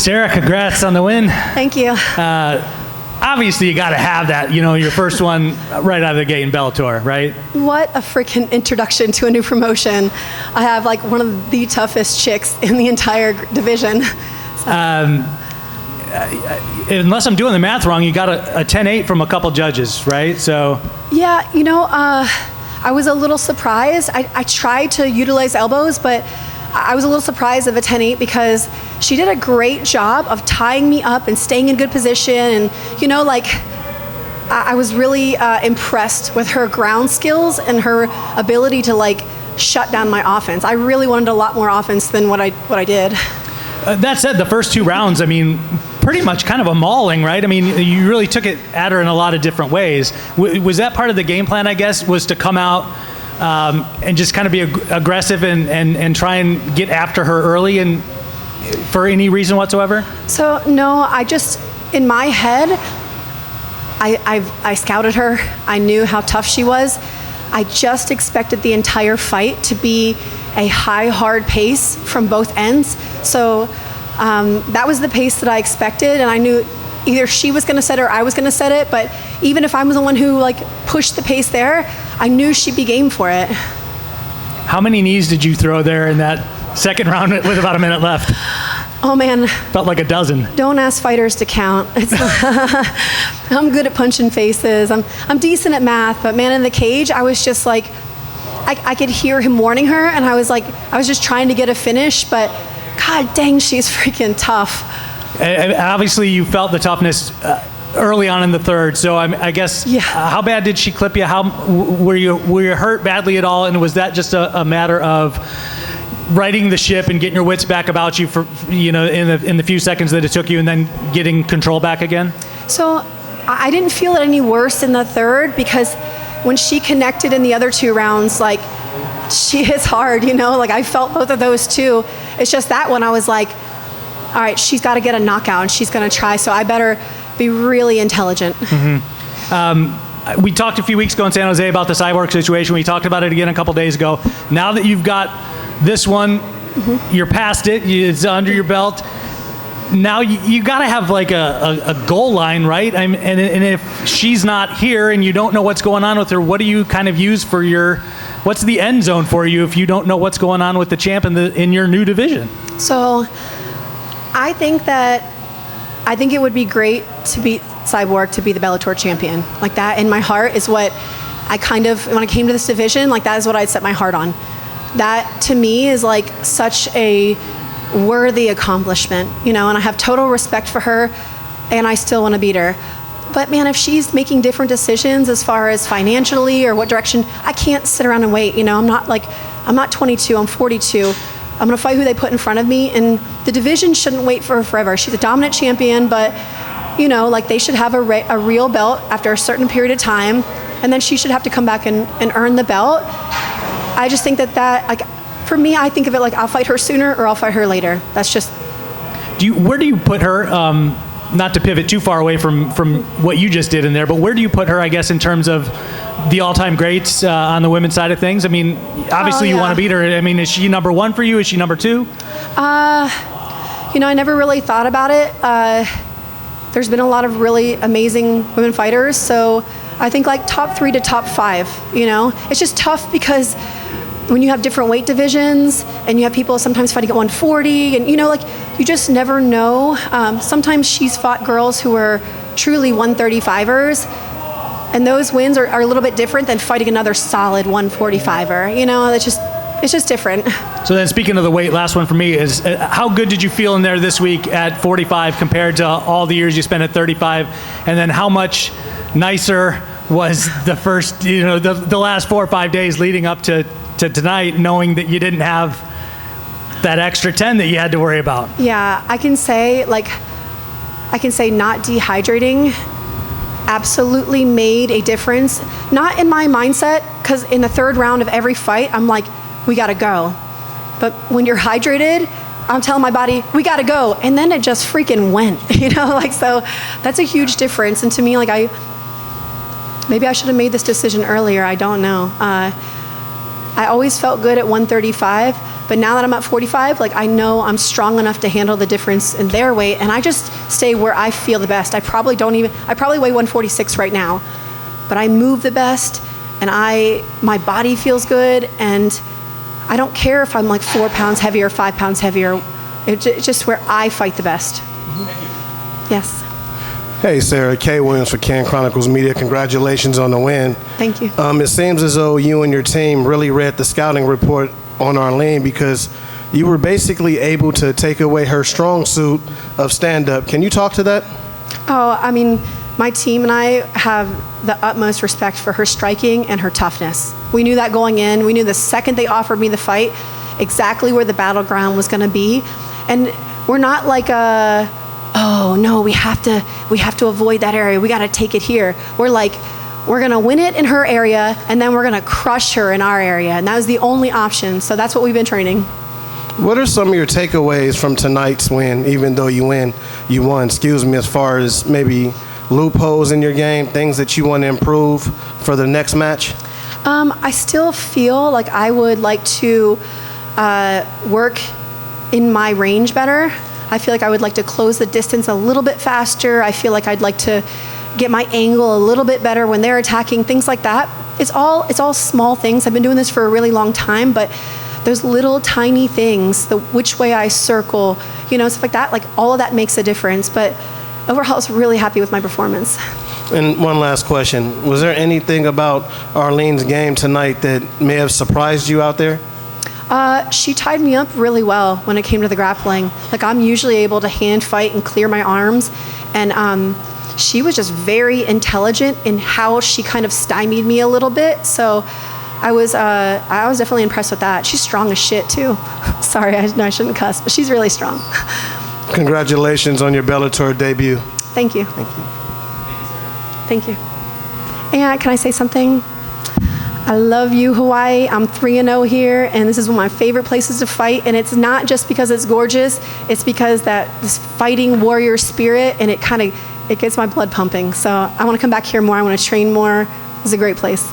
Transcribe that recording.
Sara, congrats on the win. Thank you. Obviously, you got to have that, your first one right out of the gate in Bellator, right? What a freaking introduction to a new promotion. I have like one of the toughest chicks in the entire division. Unless I'm doing the math wrong, you got a 10-8 from a couple judges, right? So yeah, I was a little surprised. I tried to utilize elbows, but I was a little surprised of a 10-8 because she did a great job of tying me up and staying in good position. And, I was really impressed with her ground skills and her ability to, shut down my offense. I really wanted a lot more offense than what I did. That said, the first 2 rounds, pretty much kind of a mauling, right? You really took it at her in a lot of different ways. Was that part of the game plan, I guess, was to come out and just kind of be aggressive and try and get after her early and for any reason whatsoever? So, no, I just, in my head, I scouted her. I knew how tough she was. I just expected the entire fight to be a high, hard pace from both ends. So that was the pace that I expected, and I knew either she was going to set it or I was going to set it, but even if I was the one who pushed the pace there, I knew she'd be game for it. How many knees did you throw there in that second round with about a minute left? Oh man. Felt like a dozen. Don't ask fighters to count. I'm good at punching faces. I'm decent at math, but man, in the cage, I was just I could hear him warning her, and I was just trying to get a finish, but God dang, she's freaking tough. Obviously, you felt the toughness early on in the third, so I guess, yeah. How bad did she clip you? How were you hurt badly at all, and was that just a matter of righting the ship and getting your wits back about you for in the few seconds that it took you, and then getting control back again? So I didn't feel it any worse in the third because when she connected in the other 2 rounds, she hits hard, I felt both of those too. It's just that one I was like, all right, she's got to get a knockout and she's going to try, so I better be really intelligent. Mm-hmm. We talked a few weeks ago in San Jose about the Cyborg situation. We talked about it again a couple days ago. Now that you've got this one, you're past it, it's under your belt. Now you got to have a goal line, right? And if she's not here and you don't know what's going on with her, what do you kind of use for what's the end zone for you if you don't know what's going on with the champ in your new division? So I think it would be great to beat Cyborg, to be the Bellator champion. That in my heart is what I when I came to this division, that is what I'd set my heart on. That to me is such a worthy accomplishment, and I have total respect for her, and I still want to beat her. But man, if she's making different decisions as far as financially or what direction, I can't sit around and wait. I'm not 22, I'm 42. I'm going to fight who they put in front of me, and the division shouldn't wait for her forever. She's a dominant champion, but they should have a real belt after a certain period of time, and then she should have to come back and earn the belt. I just think that for me, I think of it I'll fight her sooner or I'll fight her later. That's just. Where do you put her? Not to pivot too far away from what you just did in there, but where do you put her, I guess, in terms of the all-time greats on the women's side of things? Obviously you want to beat her. Is she number 1 for you? Is she number 2? I never really thought about it. There's been a lot of really amazing women fighters, so I think top 3 to top 5. It's just tough because when you have different weight divisions and you have people sometimes fighting at 140 and you just never know. Sometimes she's fought girls who are truly 135ers, and those wins are a little bit different than fighting another solid 145er. It's just different. So then, speaking of the weight, last one for me is how good did you feel in there this week at 45 compared to all the years you spent at 35, and then how much nicer was the first, the last 4 or 5 days leading up to tonight, knowing that you didn't have that extra 10 that you had to worry about? Yeah, I can say not dehydrating absolutely made a difference. Not in my mindset, because in the third round of every fight, I'm we gotta go. But when you're hydrated, I'm telling my body, we gotta go. And then it just freaking went, so that's a huge difference. And to me, maybe I should have made this decision earlier, I don't know. I always felt good at 135, But now that I'm at 45, like I know I'm strong enough to handle the difference in their weight, and I just stay where I feel the best. I probably weigh 146 right now, but I move the best, and my body feels good, and I don't care if I'm like 4 pounds heavier, 5 pounds heavier. It's just where I fight the best. Yes. Hey, Sara. Kay Williams for Can Chronicles Media. Congratulations on the win. Thank you. It seems as though you and your team really read the scouting report on Arlene, because you were basically able to take away her strong suit of stand-up. Can you talk to that? Oh, I mean, my team and I have the utmost respect for her striking and her toughness. We knew that going in. We knew the second they offered me the fight, exactly where the battleground was going to be. And we're not like oh no, we have to avoid that area. We got to take it here. We're like, we're going to win it in her area, and then we're going to crush her in our area. And that was the only option. So that's what we've been training. What are some of your takeaways from tonight's win, even though you won, as far as maybe loopholes in your game, things that you want to improve for the next match? I still feel like I would like to work in my range better. I feel like I would like to close the distance a little bit faster. I feel like I'd like to get my angle a little bit better when they're attacking, things like that. It's all small things. I've been doing this for a really long time, but those little tiny things, the which way I circle, stuff like that, like all of that makes a difference. But overall, I was really happy with my performance. And one last question. Was there anything about Arlene's game tonight that may have surprised you out there? She tied me up really well when it came to the grappling. Like, I'm usually able to hand fight and clear my arms, and she was just very intelligent in how she kind of stymied me a little bit. So I was definitely impressed with that. She's strong as shit too. Sorry, I shouldn't cuss, but she's really strong. Congratulations on your Bellator debut. Thank you. Thank you. Thank you. And can I say something? I love you, Hawaii. I'm 3-0 here, and this is one of my favorite places to fight. And it's not just because it's gorgeous. It's because this fighting warrior spirit, and it gets my blood pumping. So I want to come back here more. I want to train more. It's a great place.